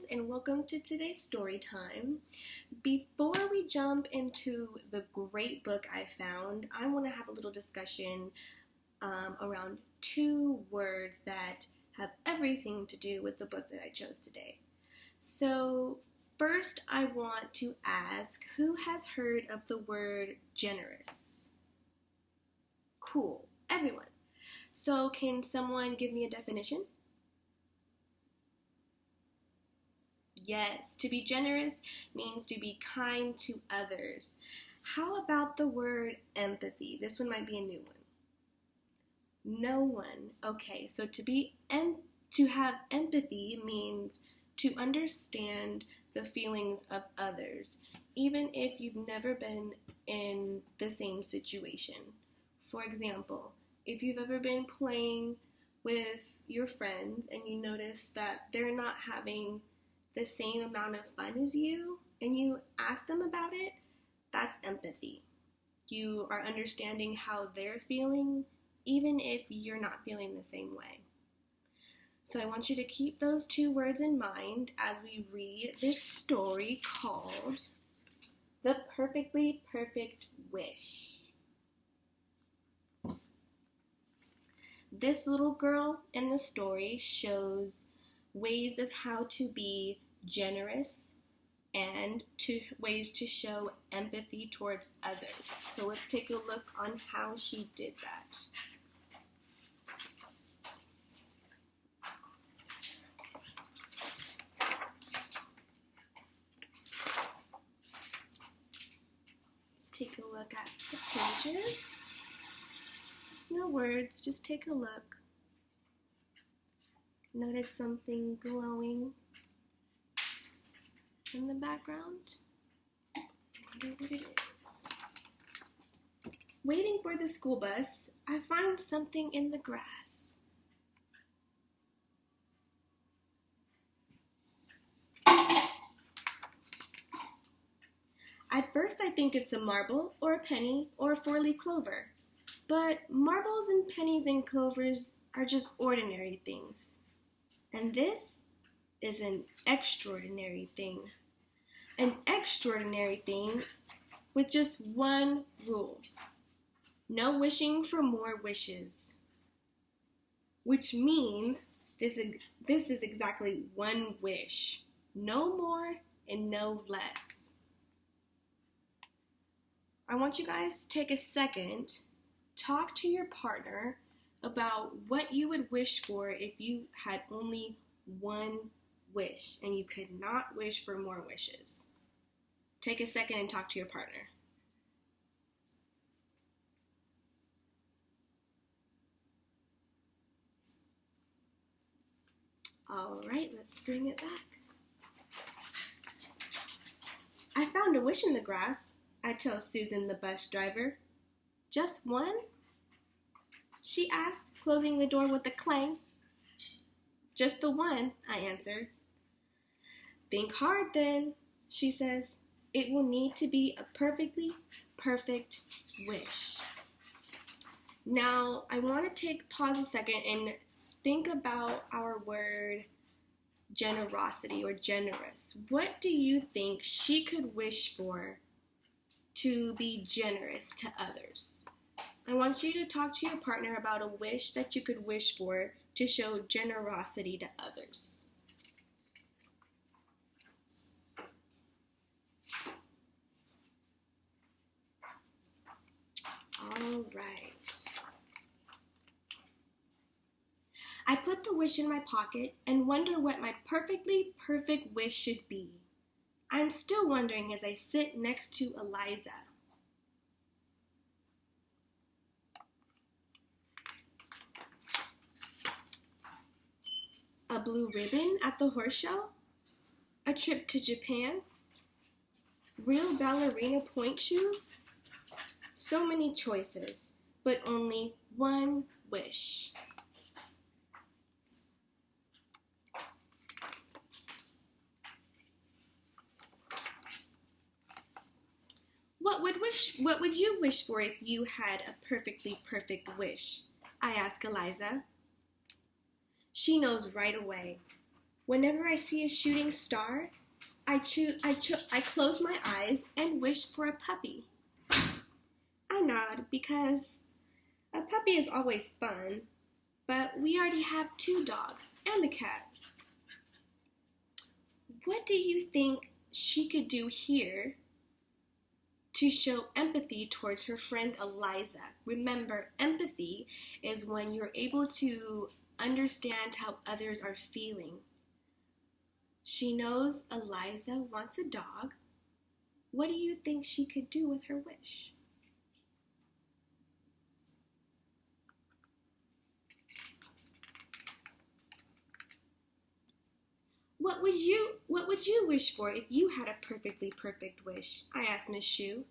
friends, and welcome to today's story time. Before we jump into the great book I found, I want to have a little discussion around two words that have everything to do with the book that I chose today. So first, I want to ask, who has heard of the word generous? Cool, everyone. So can someone give me a definition? Yes, to be generous means to be kind to others. How about the word empathy? This one might be a new one. No one. Okay, so to have empathy means to understand the feelings of others, even if you've never been in the same situation. For example, if you've ever been playing with your friends and you notice that they're not having the same amount of fun as you, and you ask them about it, that's empathy. You are understanding how they're feeling, even if you're not feeling the same way. So I want you to keep those two words in mind as we read this story called The Perfectly Perfect Wish. This little girl in the story shows ways of how to be generous and ways to show empathy towards others. So let's take a look on how she did that. Let's take a look at the pages. No words, just take a look. Notice something glowing in the background. I wonder what it is. Waiting for the school bus, I found something in the grass. At first I think it's a marble or a penny or a four-leaf clover. But marbles and pennies and clovers are just ordinary things. And this is an extraordinary thing. An extraordinary thing with just one rule. No wishing for more wishes. Which means this is exactly one wish. No more and no less. I want you guys to take a second. Talk to your partner about what you would wish for if you had only one wish and you could not wish for more wishes. Take a second and talk to your partner. All right, let's bring it back. I found a wish in the grass, I tell Susan, the bus driver. Just one? She asked, closing the door with a clang. Just the one, I answered. Think hard then, she says. It will need to be a perfectly perfect wish. Now, I want to pause a second and think about our word generosity or generous. What do you think she could wish for to be generous to others? I want you to talk to your partner about a wish that you could wish for to show generosity to others. All right. I put the wish in my pocket and wonder what my perfectly perfect wish should be. I'm still wondering as I sit next to Eliza. A blue ribbon at the horse show? A trip to Japan? Real ballerina point shoes? So many choices, but only one wish. What would you wish for if you had a perfectly perfect wish? I asked Eliza. She knows right away. Whenever I see a shooting star, I close my eyes and wish for a puppy. I nod because a puppy is always fun, but we already have 2 dogs and a cat. What do you think she could do here to show empathy towards her friend Eliza? Remember, empathy is when you're able to understand how others are feeling. She knows Eliza wants a dog. What do you think she could do with her wish? What would you wish for if you had a perfectly perfect wish? I asked Miss Shue.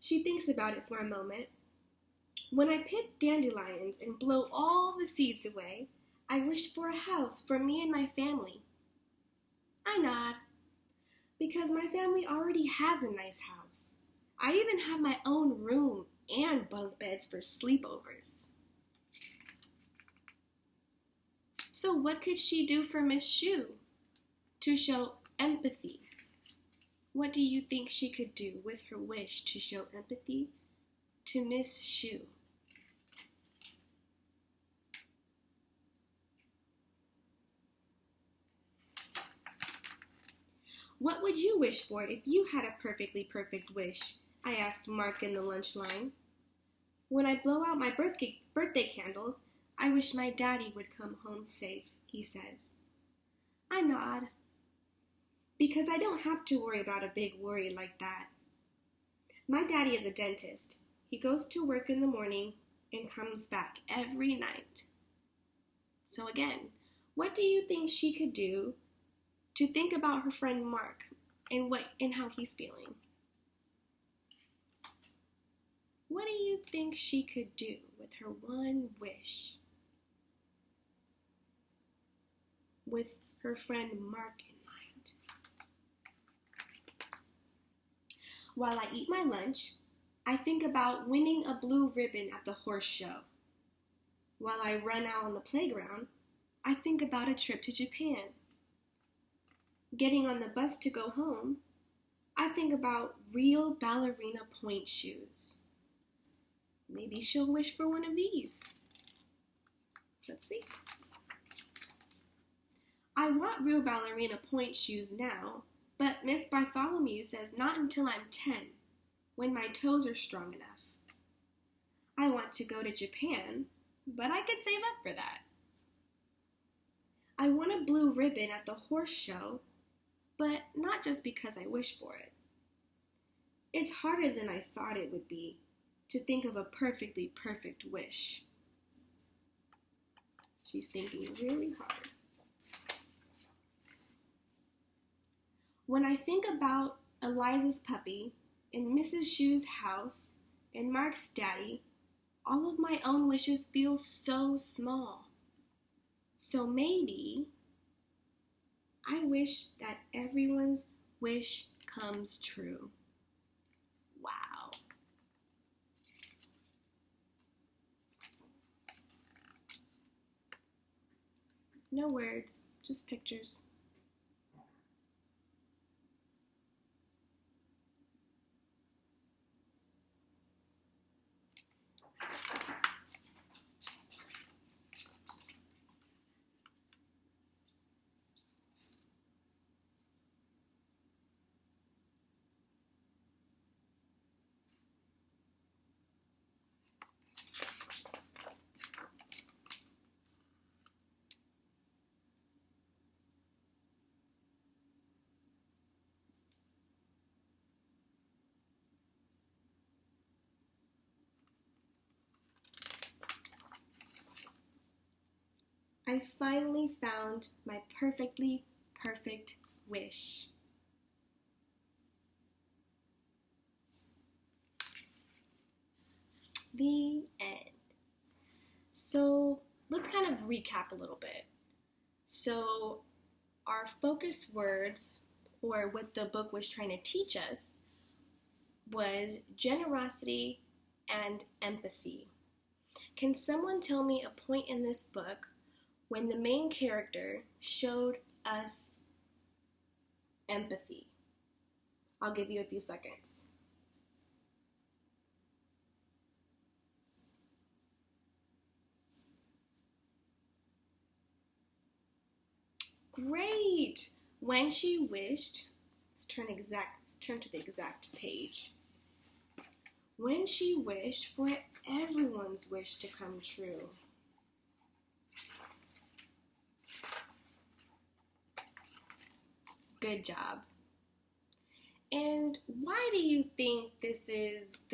She thinks about it for a moment. When I pick dandelions and blow all the seeds away, I wish for a house for me and my family. I nod, because my family already has a nice house. I even have my own room and bunk beds for sleepovers. So what could she do for Miss Shue to show empathy? What do you think she could do with her wish to show empathy to Miss Shue? What would you wish for if you had a perfectly perfect wish? I asked Mark in the lunch line. When I blow out my birthday candles, I wish my daddy would come home safe, he says. I nod, because I don't have to worry about a big worry like that. My daddy is a dentist. He goes to work in the morning and comes back every night. So again, what do you think she could do to think about her friend Mark and how he's feeling? What do you think she could do with her one wish? With her friend Mark in mind. While I eat my lunch, I think about winning a blue ribbon at the horse show. While I run out on the playground, I think about a trip to Japan. Getting on the bus to go home, I think about real ballerina point shoes. Maybe she'll wish for one of these. Let's see. I want real ballerina point shoes now, but Miss Bartholomew says not until I'm 10, when my toes are strong enough. I want to go to Japan, but I could save up for that. I want a blue ribbon at the horse show, but not just because I wish for it. It's harder than I thought it would be to think of a perfectly perfect wish. She's thinking really hard. When I think about Eliza's puppy and Mrs. Shue's house and Mark's daddy, all of my own wishes feel so small. So maybe I wish that everyone's wish comes true. Wow. No words, just pictures. I finally found my perfectly perfect wish. The end. So let's kind of recap a little bit. So our focus words, or what the book was trying to teach us, was generosity and empathy. Can someone tell me a point in this book when the main character showed us empathy. I'll give you a few seconds. Great! When she wished, let's turn to the exact page. When she wished for everyone's wish to come true. Good job. And why do you think this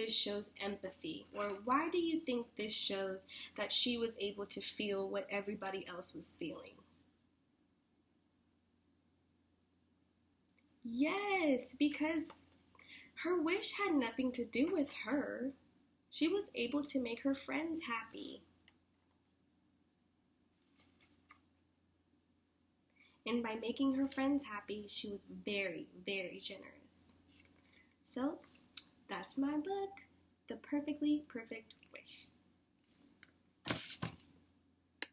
shows empathy? Or why do you think this shows that she was able to feel what everybody else was feeling? Yes, because her wish had nothing to do with her. She was able to make her friends happy. And by making her friends happy, she was very, very generous. So, that's my book, The Perfectly Perfect Wish.